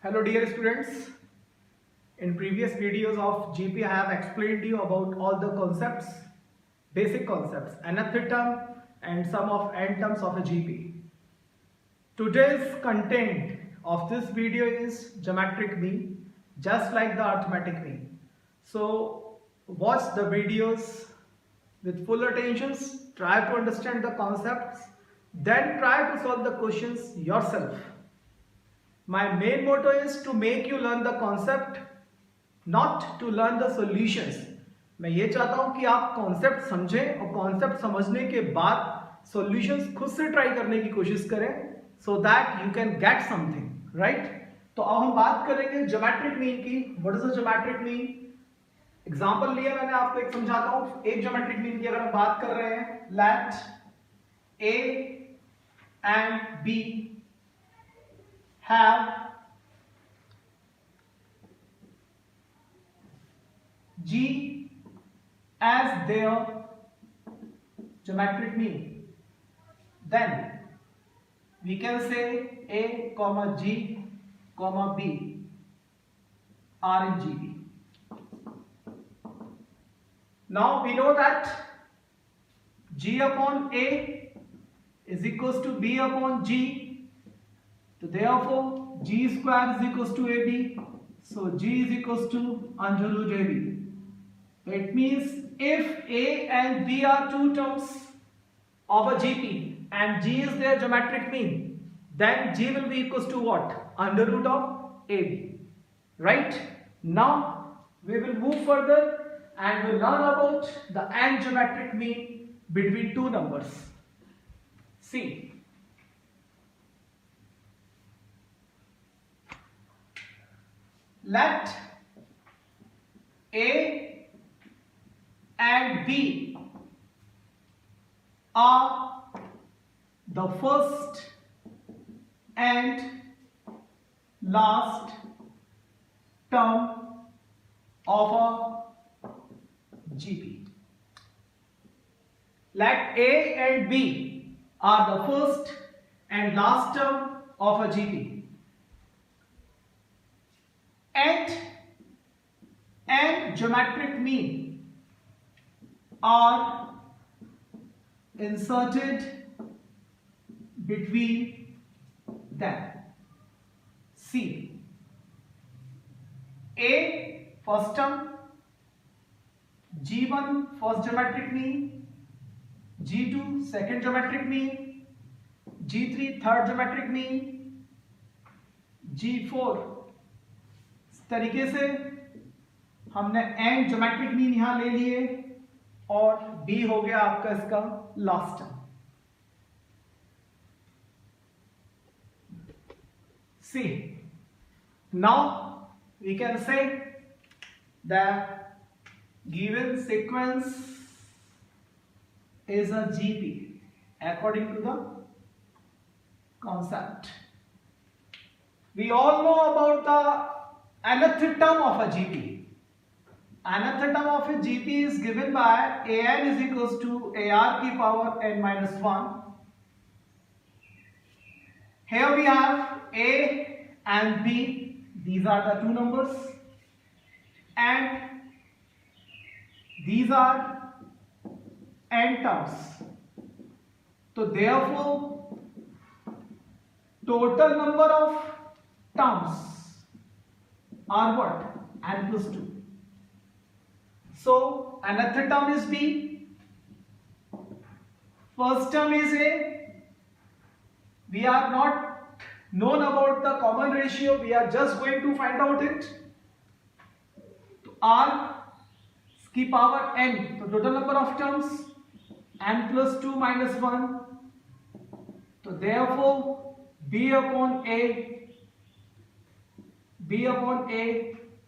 Hello dear students, in previous videos of GP I have explained you about all the concepts, basic concepts, nth term and some of n terms of a GP. Today's content of this video is geometric mean, just like the arithmetic mean. So watch the videos with full attentions, try to understand the concepts, then try to solve the questions yourself. My main motto is to make you learn the concept, not to learn the solutions. मैं ये चाहता हूँ कि आप concept समझें और concept समझने के बाद सॉल्यूशंस खुद से ट्राई करने की कोशिश करें so that you can get something right. तो अब हम बात करेंगे ज्योमेट्रिक मीन की. What is the geometric mean? Example लिया मैंने, आपको एक समझाता हूँ. एक ज्योमेट्रिक मीन की अगर हम बात कर रहे हैं, let A and B have G as their geometric mean, then we can say A comma G comma B are in GB. Now we know that G upon A is equals to B upon G. So therefore G square is equals to AB. So G is equals to under root AB. It means if A and B are two terms of a GP and G is their geometric mean, then G will be equals to what? Under root of AB. Right? Now we will move further and we'll learn about the n geometric mean between two numbers. See. Let A and B are the first and last term of a GP. Let A and B are the first and last term of a GP. And geometric mean are inserted between them. See, A first term, G1 first geometric mean, G2 second geometric mean, G3 third geometric mean, G4 तरीके से हमने n geometric mean यहां ले लिए और b हो गया आपका इसका last term. See, now we can say the given sequence is a GP according to the concept. We all know about the nth term of a GP. Nth term of a GP is given by an is equals to ar की power n minus 1. Here we have a and b. These are the two numbers, and these are n terms. So therefore, total number of terms are what? N plus 2. So nth term is B, first term is A. We are not known about the common ratio, we are just going to find out it. So R की power n, so total number of terms n plus 2 minus 1. So therefore B upon A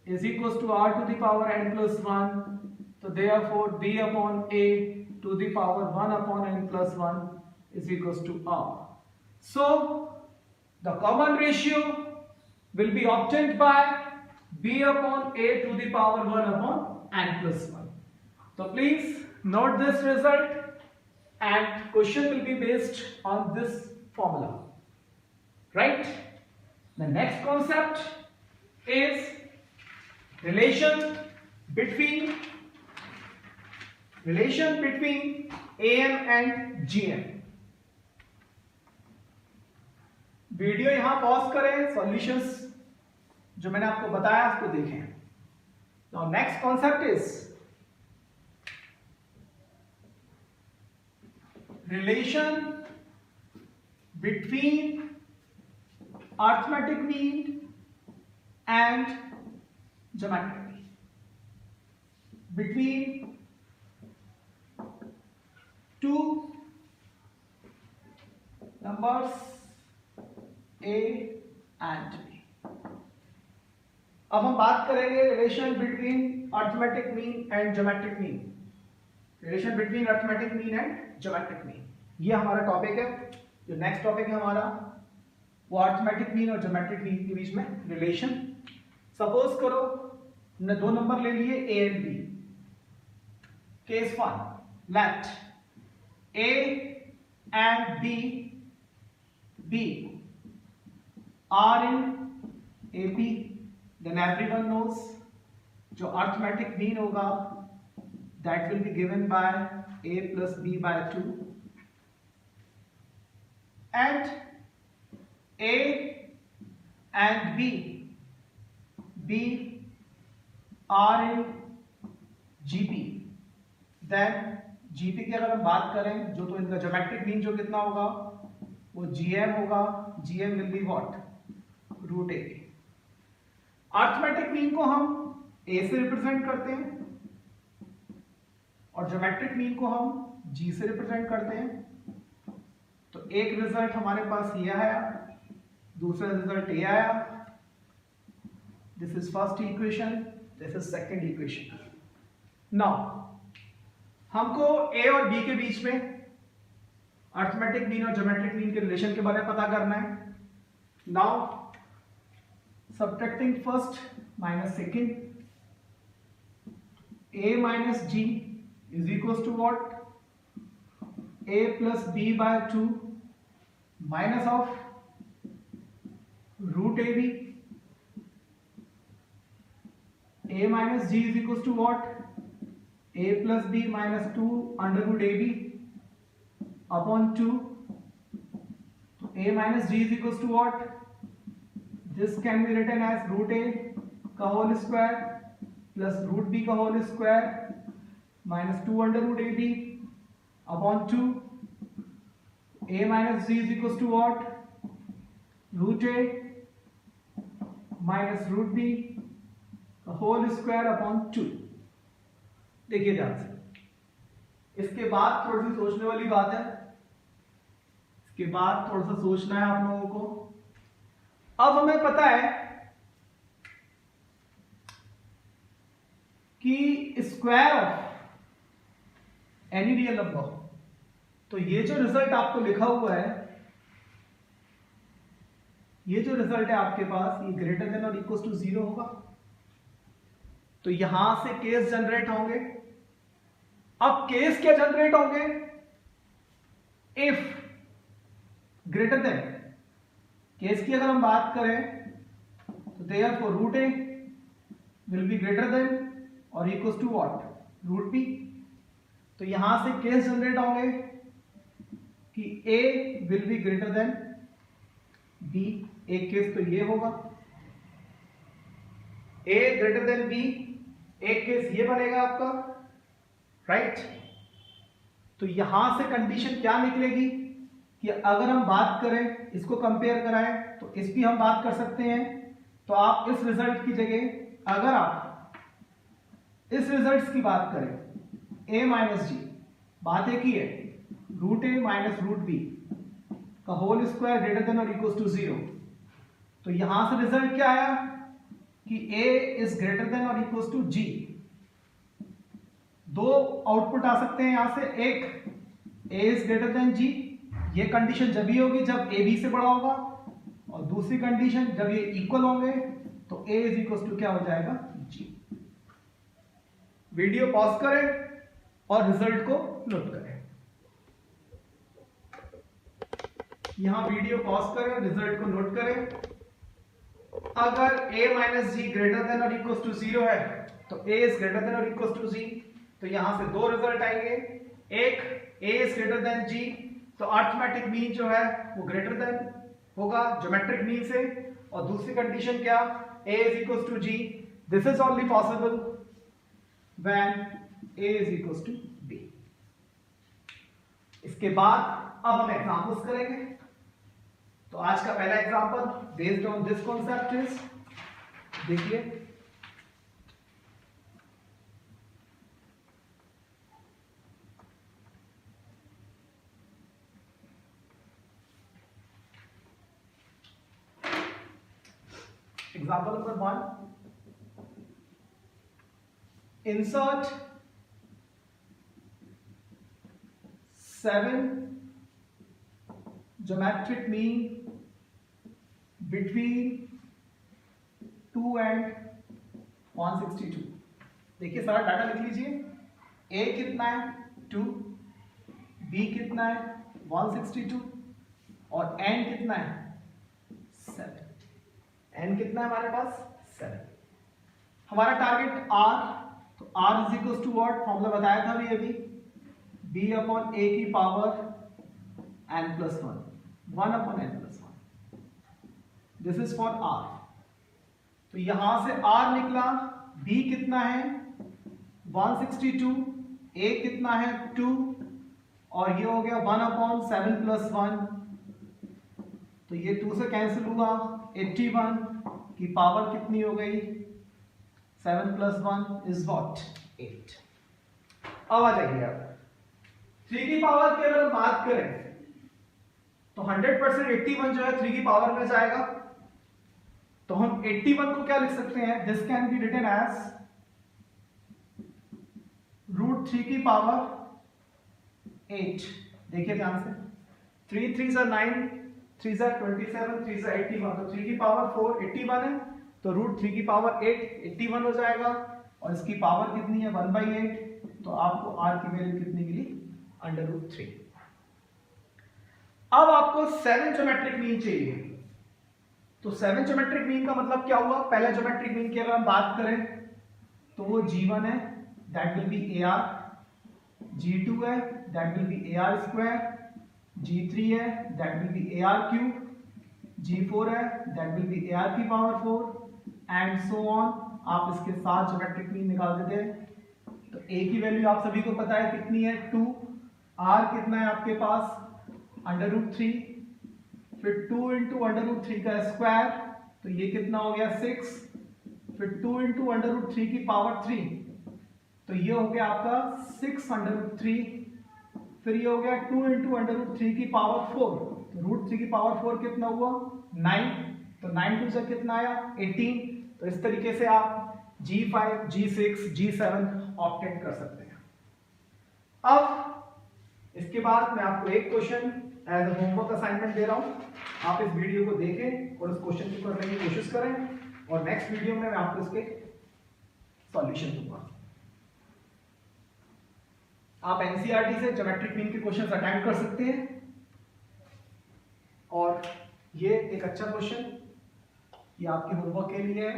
is equals to r to the power n plus 1. So therefore B upon A to the power 1 upon n plus 1 is equals to r. So the common ratio will be obtained by B upon A to the power 1 upon n plus 1. So please note this result, and question will be based on this formula. Right? The next concept is relation between AM and GM. Video यहां pause करें, solutions जो मैंने आपको बताया उसको देखें. Now next concept is relation between arithmetic mean and geometric mean. Between two numbers A and B. अब हम बात करेंगे relation between arithmetic mean and geometric mean. Relation between arithmetic mean and geometric mean, ये हमारा topic है. जो next topic है हमारा वो अर्थमेटिक मीन और ज्योमेट्रिक मीन के बीच में रिलेशन. सपोज करो ने दो नंबर ले लिए A and B. Case 1, let A and B are in AP, then everyone knows जो अर्थमेटिक मीन होगा that will be given by A plus B by 2, and A and B are in GP. then GP की अगर हम बात करें जो तो इनका ज्योमेट्रिक मीन जो कितना होगा वो GM होगा. GM will be what? Root A. Arithmetic mean को हम A से रिप्रेजेंट करते हैं और ज्योमेट्रिक मीन को हम G से रिप्रेजेंट करते हैं. तो एक रिजल्ट हमारे पास ये आया, दूसरा रिजल्ट ये आया. This is first equation, this is second equation. Now हमको A और B के बीच में अर्थमेटिक मीन और ज्योमेट्रिक मीन के रिलेशन के बारे में पता करना है. Now subtracting first minus second, A minus G is equals to what? A plus B by 2 minus of root AB. A minus G is equals to what? A plus B minus 2 under root AB upon 2. A minus G is equals to what? This can be written as root A का whole square plus root B का whole square minus 2 under root AB upon 2. A minus G is equals to what? Root A minus root B का whole square upon 2. देखिए ध्यान से. इसके बाद थोड़ी सी सोचने वाली बात है. इसके बाद थोड़ा सा सोचना है आप लोगों को. अब हमें पता है कि square of any real number, तो ये जो रिजल्ट आपको लिखा हुआ है, ये जो रिजल्ट है आपके पास, ये ग्रेटर देन और इक्वल टू 0 होगा. तो यहां से केस जनरेट होंगे. अब केस क्या जनरेट होंगे? इफ ग्रेटर देन, केस की अगर हम बात करें तो therefore root A will be greater than और equals to what? Root B. तो यहां से केस जनरेट होंगे कि A will be greater than B. एक केस तो ये होगा, ए ग्रेटर देन बी. एक केस ये बनेगा आपका, राइट. तो यहां से कंडीशन क्या निकलेगी कि अगर हम बात करें, इसको कंपेयर कराएं तो इस भी हम बात कर सकते हैं. तो आप इस रिजल्ट की जगह अगर आप इस रिजल्ट्स की बात करें, a माइनस जी, बात एक ही है, रूट ए माइनस रूट बी का होल स्क्वायर ग्रेटर देन और इक्वल टू 0. तो यहां से रिजल्ट क्या आया कि a इज ग्रेटर देन और इक्वल टू g. दो आउटपुट आ सकते हैं यहां से. एक a is greater than g, ये कंडीशन जब ही होगी जब a b से बड़ा होगा, और दूसरी कंडीशन जब ये इक्वल होंगे तो a इज इक्वल टू क्या हो जाएगा? g. वीडियो पॉज करें और रिजल्ट को नोट करें. यहां वीडियो पॉज करें, रिजल्ट को नोट करें. अगर a minus G greater than और इक्वल टू 0 है तो a इज ग्रेटर देन और इक्वल टू g, तो यहां से दो रिजल्ट आएंगे। एक, a is greater than g, तो अरिथमेटिक मीन जो है वो ग्रेटर देन होगा ज्योमेट्रिक मीन से, और दूसरी कंडीशन क्या, a is equal to g। This is only possible when a is equal to b। इसके बाद अब हम एग्जांपल्स करेंगे। तो आज का पहला example based on this concept is, देखिए, example number 1, insert 7 geometric mean between 2 and 162। देखिए सारा डाटा लिख लीजिए। a कितना है 2, b कितना है 162 और n कितना है 7। n कितना है हमारे पास 7। हमारा टारगेट r, तो r is equal to what, formula बताया था अभी b अपॉन a की power n plus 1 upon n plus 1। This is for r। तो यहां से r निकला, b कितना है 162, a कितना है 2 और ये हो गया 1 अपॉन 7 प्लस 1, तो ये 2 से कैंसिल हुआ, 81 की पावर कितनी हो गई, 7 प्लस 1 इज व्हाट 8। अब आ जाइए आप 3 की पावर की अगर बात करें तो 100% 81 जो है 3 की पावर में जाएगा, तो हम 81 को क्या लिख सकते हैं, this can be written as root 3 की पावर 8। देखिए ध्यान से, 3 3 सा 9, 3 सा 27, 3 सा 81, तो 3 की पावर 4 81 है, तो रूट 3 की पावर 8 81 हो जाएगा, और इसकी पावर कितनी है 1/8, तो आपको r की वैल्यू कितनी मिली, अंडर रूट 3। अब आपको 7 ज्योमेट्रिक मीन चाहिए। तो 7 ज्योमेट्रिक मीन का मतलब क्या हुआ, पहला ज्योमेट्रिक मीन की अगर हम बात करें तो वो g1 है, that will be ar, g2 है, that will be ar square, g3 है, that will be ar cube, g4 है, दैट विल बी ar की पावर 4 एंड सो ऑन। आप इसके साथ ज्योमेट्रिक मीन निकाल देते हैं, तो a की वैल्यू आप सभी को पता है कितनी है 2, r कितना है आपके पास अंडर रूट 3, फिर 2 इंटू अंडर रूट 3 का स्क्वायर, तो ये कितना हो गया 6, फिर 2 इंटू अंडर रूट 3 की पावर 3, तो ये हो गया आपका 6 अंडर रूट 3, फिर ये हो गया 2 इंटू अंडर रूट 3 की पावर 4, तो रूट 3 की पावर 4 कितना हुआ 9, तो 9 टू से कितना आया 18। तो इस तरीके से आप G5, G6, G7 ऑप्टेंट कर सकते हैं। अब इसके बाद मैं आपको एक question as a homework assignment दे रहा हूं, आप इस वीडियो को देखें और इस क्वेश्चन को करने की कोशिश करें, और नेक्स्ट वीडियो में मैं आपको इसके सॉल्यूशन दूंगा। आप एनसीईआरटी से ज्योमेट्रिक मीन के क्वेश्चंस अटेम्प्ट कर सकते हैं, और ये एक अच्छा क्वेश्चन ये आपके होमवर्क के लिए है।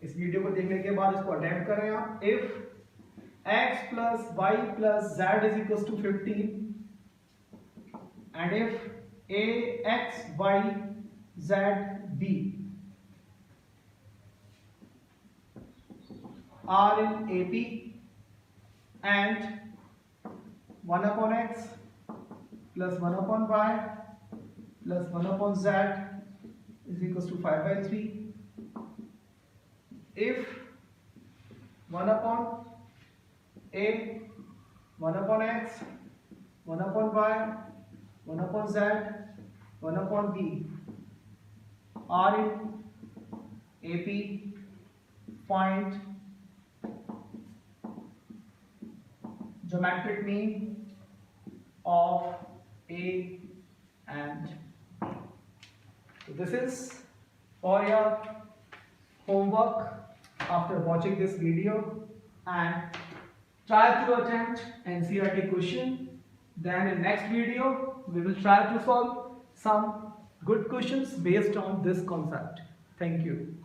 इस वीडियो को देखने के बाद इसको अटेम्प्ट करें आप। If x plus y plus z is equals to 15 and if a x y z b are in AP and 1 upon x plus 1 upon y plus 1 upon z is equals to 5/3, if 1 upon a, 1 upon x, 1 upon y, 1 upon z, 1 upon b are in AP, find geometric mean of A and B. So this is for your homework after watching this video, and try to attempt NCERT question. Then in next video we will try to solve some good questions based on this concept. Thank you.